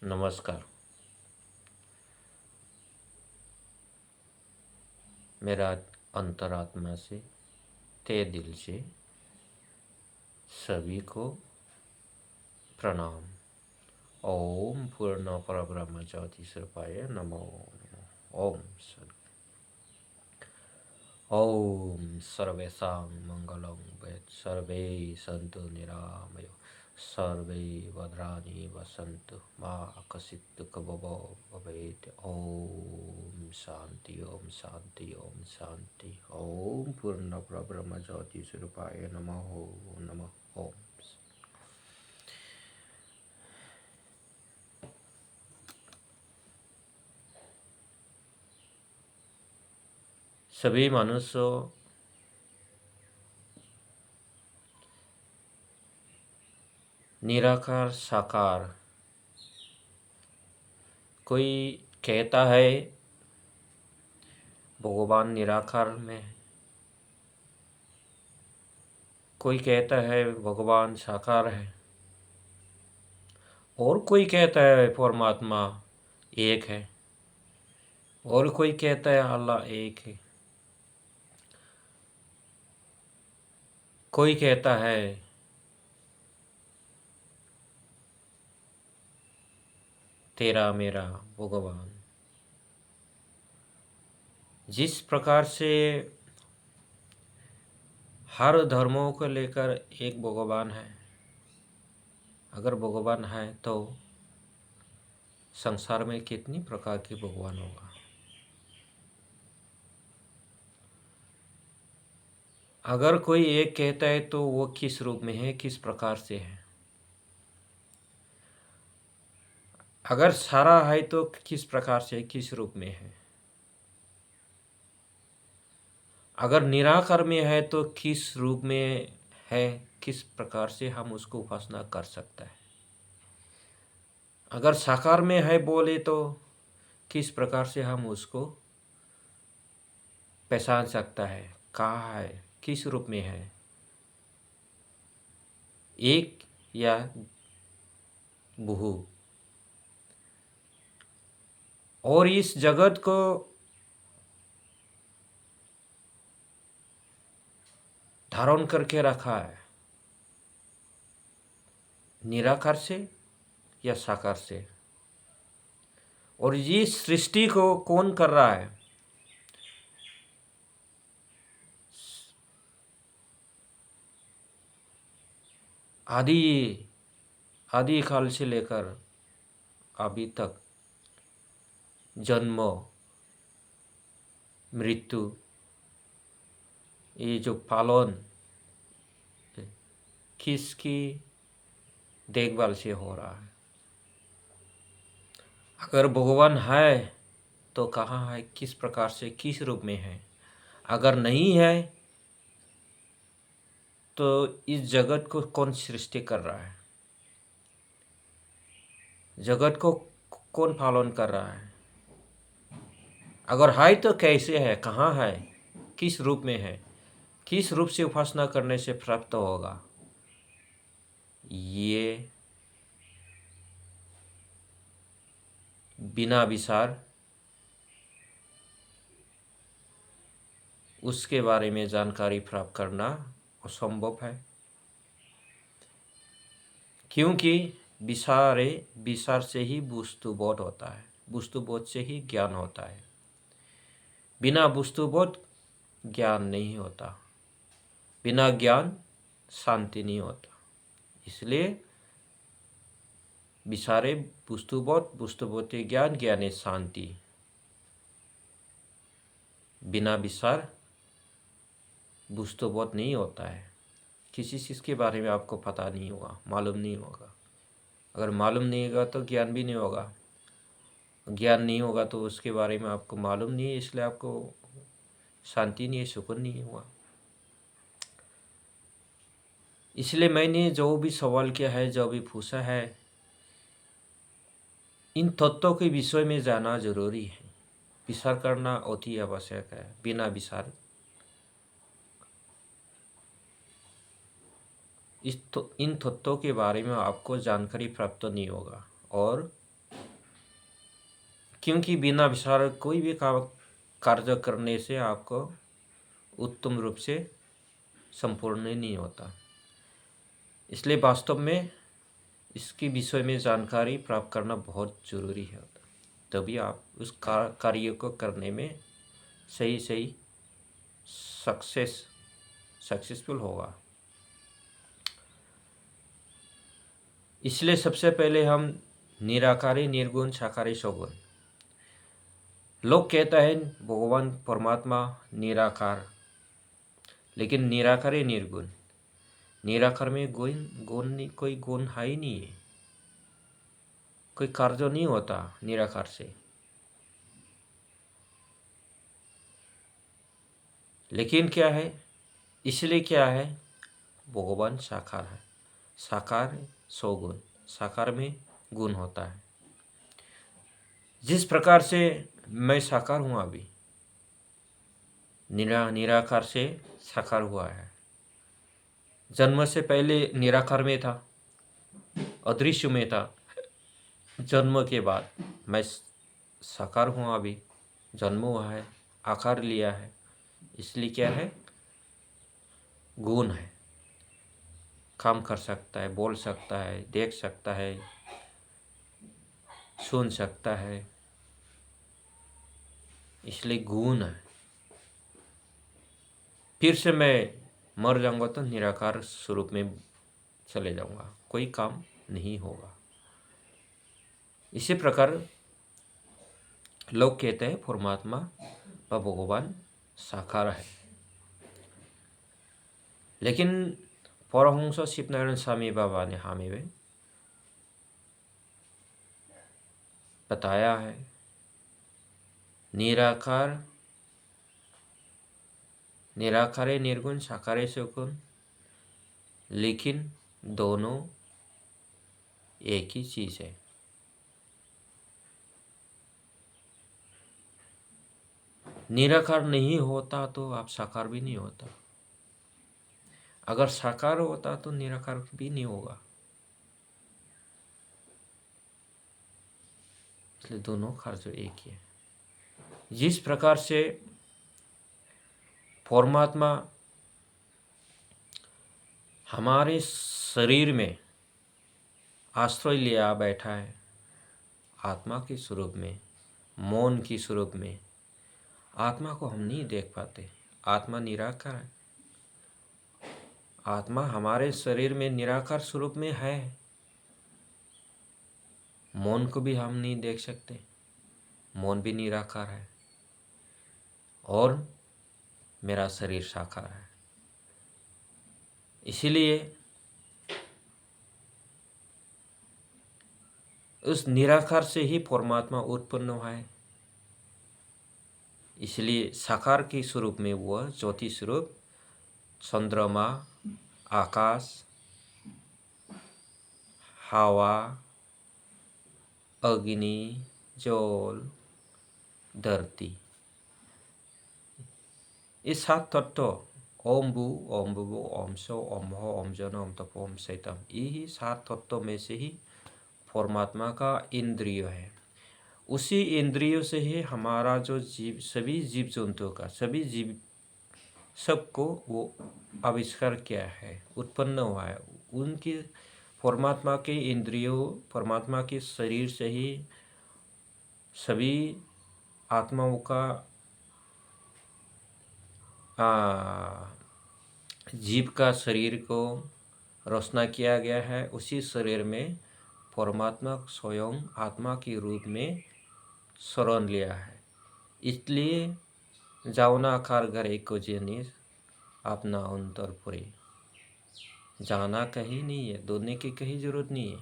नमस्कार। मेरा अंतरात्मा से तहे दिल से सभी को प्रणाम। ओम पूर्ण परब्रह्म ज्योति स्वरूपाय नमो नमः। ओम ओम सर्वेषां मंगलं भवेत्, सर्वे सन्तु निरामयो, सर्वे भद्राणि पश्यन्तु मा कश्चित् दुःखभाग् भवेत्। ओम शांति ओम शांति ओम शांति। ओम पूर्ण ब्रह्म ज्योति स्वरूपाय नमः नमः। ओम। सभी मनुष्यों निराकार साकार, कोई कहता है भगवान निराकार में है, कोई कहता है भगवान साकार है, और कोई कहता है परमात्मा एक है, और कोई कहता है अल्लाह एक है, कोई कहता है तेरा मेरा भगवान। जिस प्रकार से हर धर्मों को लेकर एक भगवान है, अगर भगवान है तो संसार में कितनी प्रकार के भगवान होगा। अगर कोई एक कहता है तो वो किस रूप में है, किस प्रकार से है। अगर सारा है तो किस प्रकार से, किस रूप में है। अगर निराकार में है तो किस रूप में है, किस प्रकार से हम उसको उपासना कर सकता है। अगर साकार में है बोले तो किस प्रकार से हम उसको पहचान सकता है, कहाँ है, किस रूप में है, एक या बहु। और इस जगत को धारण करके रखा है निराकार से या साकार से। और ये सृष्टि को कौन कर रहा है? आदि आदि काल से लेकर अभी तक जन्म मृत्यु, ये जो पालन किसकी देखभाल से हो रहा है। अगर भगवान है तो कहाँ है, किस प्रकार से, किस रूप में है। अगर नहीं है तो इस जगत को कौन सृष्टि कर रहा है, जगत को कौन पालन कर रहा है। अगर है तो कैसे है, कहाँ है, किस रूप में है, किस रूप से उपासना करने से प्राप्त होगा। ये बिना विचार उसके बारे में जानकारी प्राप्त करना असंभव है। क्योंकि विचार से ही वस्तुबोध होता है, वस्तुबोध से ही ज्ञान होता है। बिना वस्तुबोध ज्ञान नहीं होता, बिना ज्ञान शांति नहीं होता। इसलिए विचारे वस्तुबोध, वस्तुबोधे ज्ञान, ज्ञाने शांति। बिना विचार वस्तुबोध नहीं होता है। किसी चीज़ के बारे में आपको पता नहीं होगा, मालूम नहीं होगा। अगर मालूम नहीं होगा तो ज्ञान भी नहीं होगा, ज्ञान नहीं होगा तो उसके बारे में आपको मालूम नहीं है, इसलिए आपको शांति नहीं है, सुकून नहीं हुआ। इसलिए मैंने जो भी सवाल किया है, जो भी पूछा है, इन तत्वों के विषय में जाना जरूरी है। विचार करना अति आवश्यक है। बिना विचार इन तत्वों के बारे में आपको जानकारी प्राप्त नहीं होगा और क्योंकि बिना विचार कोई भी कार्य करने से आपको उत्तम रूप से संपूर्ण नहीं होता। इसलिए वास्तव में इसके विषय में जानकारी प्राप्त करना बहुत जरूरी है, तभी आप उस कार्य को करने में सही सक्सेसफुल होगा। इसलिए सबसे पहले हम निराकारी, निर्गुण, साकारी, सगुण। लोग कहता है भगवान परमात्मा निराकार, लेकिन निराकारी निर्गुण। निराकार में गुण नहीं, कोई गुण है ही नहीं है, कोई कार्य नहीं होता निराकार से। लेकिन क्या है, इसलिए क्या है, भगवान साकार है। साकार सगुण, साकार में गुण होता है। जिस प्रकार से मैं साकार हूँ, अभी निराकार से साकार हुआ है। जन्म से पहले निराकार में था, अदृश्य में था। जन्म के बाद मैं साकार हूँ, अभी जन्म हुआ है, आकार लिया है। इसलिए क्या है, गुण है। काम कर सकता है, बोल सकता है, देख सकता है, सुन सकता है, इसलिए गुण है। फिर से मैं मर जाऊंगा तो निराकार स्वरूप में चले जाऊंगा, कोई काम नहीं होगा। इसी प्रकार लोग कहते हैं परमात्मा व भगवान साकार है। लेकिन परमहंस शिवनारायण स्वामी बाबा ने हमें बताया है, निराकारे निर्गुण, साकारे सगुण, लेकिन दोनों एक ही चीज है। निराकार नहीं होता तो आप साकार भी नहीं होता, अगर साकार होता तो निराकार भी नहीं होगा। इसलिए दोनों कार्य एक ही है। जिस प्रकार से परमात्मा हमारे शरीर में आश्रय लिया बैठा है, आत्मा के स्वरूप में, मौन की स्वरूप में। आत्मा को हम नहीं देख पाते, आत्मा निराकार है। आत्मा हमारे शरीर में निराकार स्वरूप में है। मौन को भी हम नहीं देख सकते, मौन भी निराकार है। और मेरा शरीर साकार है। इसीलिए उस निराकार से ही परमात्मा उत्पन्न हुआ है। इसलिए साकार के स्वरूप में वह ज्योति स्वरूप चंद्रमा, आकाश, हवा, अग्नि, जल, धरती, ये 7 तत्व, ओम भू, ओम भुवो, ओम सो, ओम हो, ओम जन, ओम तप, ओम शैतम, यही 7 तत्व में से ही परमात्मा का इंद्रिय है। उसी इंद्रियों से ही हमारा जो जीव, सभी जीव जंतुओं का, सभी जीव, सबको वो आविष्कार किया है, उत्पन्न हुआ है। उनकी परमात्मा के इंद्रियों, परमात्मा के शरीर से ही सभी आत्माओं का, जीव का शरीर को रचना किया गया है। उसी शरीर में परमात्मा स्वयं आत्मा के रूप में शरण लिया है। इसलिए जावना आकार घरे को जिनिस अपना अंतर पुरे, जाना कहीं नहीं है, दोने की कहीं जरूरत नहीं है।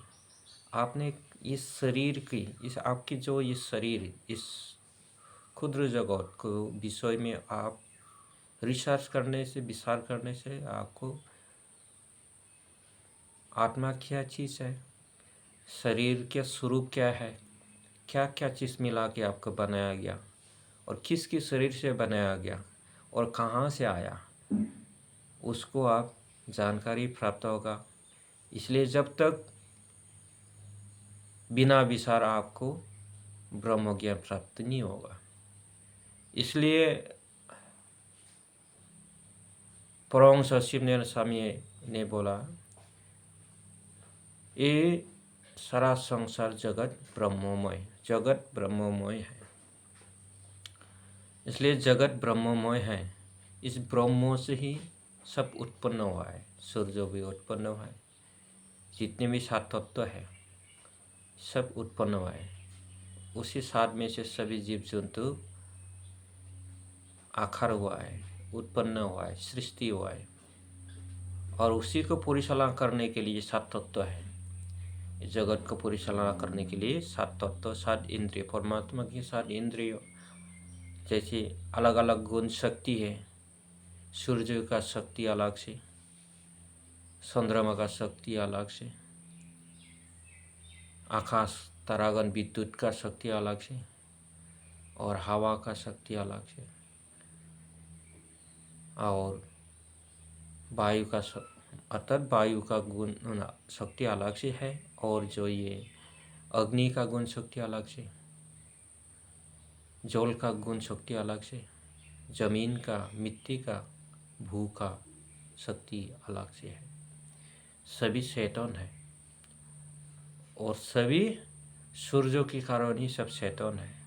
आपने इस शरीर की, इस आपकी जो इस शरीर, इस क्षुद्र जगत को विषय में आप रिसर्च करने से, विचार करने से आपको आत्मा क्या चीज़ है, शरीर के स्वरूप क्या है, क्या क्या चीज़ मिला के आपको बनाया गया, और किसके शरीर से बनाया गया और कहाँ से आया, उसको आप जानकारी प्राप्त होगा। इसलिए जब तक बिना विचार आपको ब्रह्म ज्ञान प्राप्त नहीं होगा। इसलिए परमहंस शिवनारायण स्वामी ने बोला, ये सारा संसार जगत ब्रह्ममय है। इसलिए जगत ब्रह्ममय है। इस ब्रह्म से ही सब उत्पन्न हुआ है। सूर्य भी उत्पन्न हुआ है, जितने भी सात तत्व है सब उत्पन्न हुआ है। उसी सात में से सभी जीव जंतु आकार हुआ है, उत्पन्न हुआ है, सृष्टि हुआ है। और उसी को परिचालन करने के लिए सात तत्व है। इस जगत को परिचालना करने के लिए सात तत्व, सात इंद्रिय, परमात्मा की सात इंद्रियों जैसे अलग अलग गुण शक्ति है। सूर्य का शक्ति अलग से, चंद्रमा का शक्ति अलग से, आकाश तारागण विद्युत का शक्ति अलग से, और हवा का शक्ति अलग से, और वायु का अर्थात वायु का गुण शक्ति अलग से है। और जो ये अग्नि का गुण शक्ति अलग से, जल का गुण शक्ति अलग से, जमीन का, मिट्टी का, भू का शक्ति अलग से है। सभी चेतन है और सभी सूर्य के कारण ही सब चेतन है।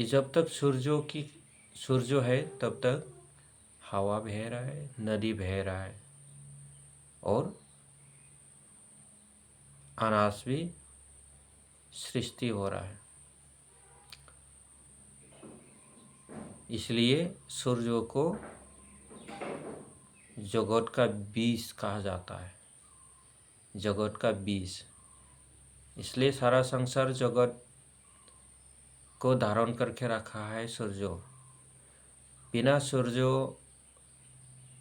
जब तक सूर्य है तब तक हवा बह रहा है, नदी बह रहा है, और अनाज भी सृष्टि हो रहा है। इसलिए सूर्य को जगत का बीज कहा जाता है, जगत का बीज। इसलिए सारा संसार जगत को धारण करके रखा है सूर्य। बिना सूर्य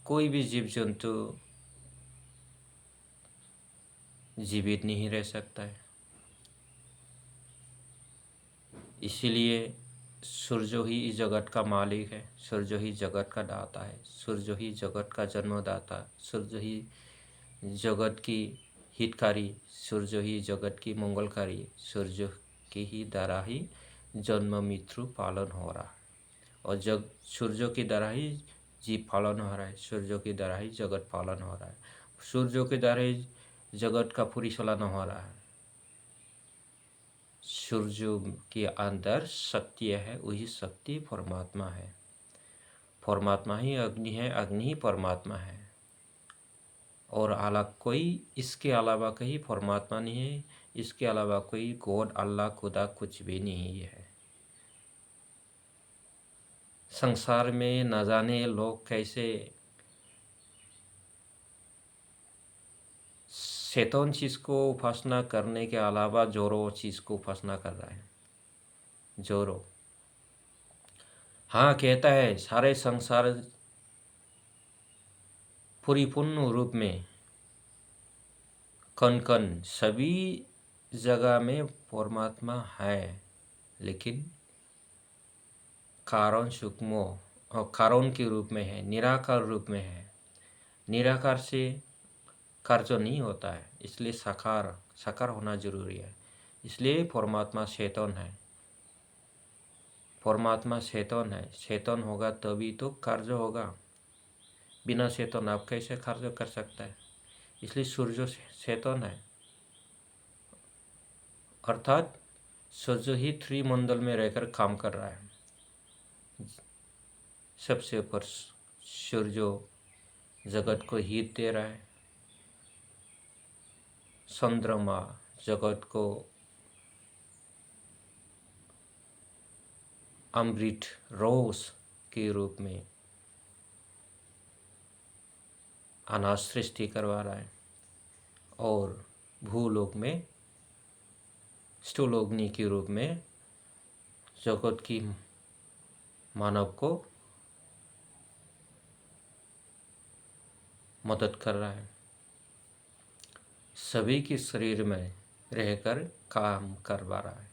कोई भी जीव जंतु जीवित नहीं रह सकता है। इसीलिए सूर्य ही इस जगत का मालिक है, सूर्य ही जगत का दाता है, सूर्य ही जगत का जन्मदाता, सूर्य ही जगत की हितकारी, सूर्य ही जगत की मंगलकारी, सूर्य के ही द्वारा ही जन्म मृत्यु पालन हो रहा है। और सूर्य के द्वारा ही जीव पालन हो रहा है, सूर्य के द्वारा ही जगत पालन हो रहा है, सूर्य के द्वारा ही जगत का परिचालन हो रहा है। सूर्य के अंदर शक्ति है, वही शक्ति परमात्मा है। परमात्मा ही अग्नि है, अग्नि ही परमात्मा है। और अलग कोई इसके अलावा कहीं परमात्मा नहीं है, इसके अलावा कोई गॉड, अल्लाह, खुदा कुछ भी नहीं है। संसार में न जाने लोग कैसे शैतान चीज को उपासना करने के अलावा जोरो चीज को उपासना कर रहा है। जोरो हाँ कहता है सारे संसार परिपूर्ण रूप में कण कण सभी जगह में परमात्मा है, लेकिन कारण सूक्ष्म और कारण के रूप में है, निराकार रूप में है। निराकार से कार्य नहीं होता है, इसलिए साकार होना जरूरी है। इसलिए परमात्मा चेतन है, परमात्मा चेतन है। चेतन होगा तभी तो कार्य होगा। बिना चेतन आप कैसे कार्य कर सकता है? इसलिए सूर्य चेतन है, अर्थात सूर्य ही त्रिमंडल में रहकर काम कर रहा है। सबसे ऊपर सूर्य जगत को हीत दे रहा है, चंद्रमा जगत को अमृत रोज के रूप में अनाज सृष्टि करवा रहा है, और भूलोक में स्थूलोग्नि के रूप में जगत की मानव को मदद कर रहा है। सभी के शरीर में रहकर काम करवा रहा है।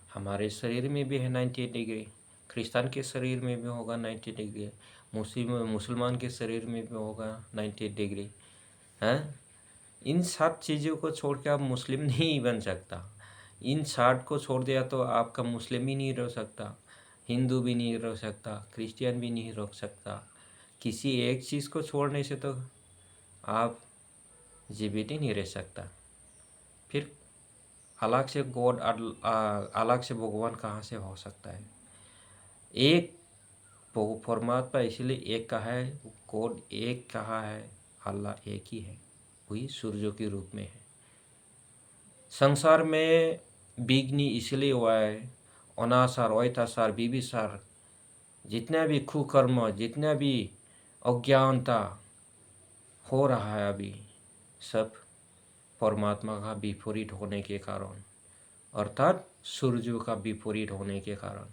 हमारे शरीर में भी है 90 डिग्री, क्रिस्तान के शरीर में भी होगा 90 डिग्री, मुसलमान के शरीर में भी होगा 90 डिग्री है। इन 7 चीज़ों को छोड़ के आप मुस्लिम नहीं बन सकता। इन 60 को छोड़ दिया तो आपका मुस्लिम भी नहीं रह सकता, हिंदू भी नहीं रह सकता, क्रिश्चियन भी नहीं रह सकता। किसी एक चीज़ को छोड़ने से तो आप जीवित ही नहीं रह सकता। फिर अलग से गॉड, अलग से भगवान कहाँ से हो सकता है? एक परमात्मा इसलिए एक कहा है, गॉड एक कहा है, अल्लाह एक ही है, वही सूर्य के रूप में है। संसार में विघ्न इसलिए हुआ है, अनाचार, अत्याचार, विभिचार, जितना भी कुकर्म, जितना भी अज्ञानता हो रहा है अभी, सब परमात्मा का विपरीत होने के कारण, अर्थात सूर्य का विपरीत होने के कारण।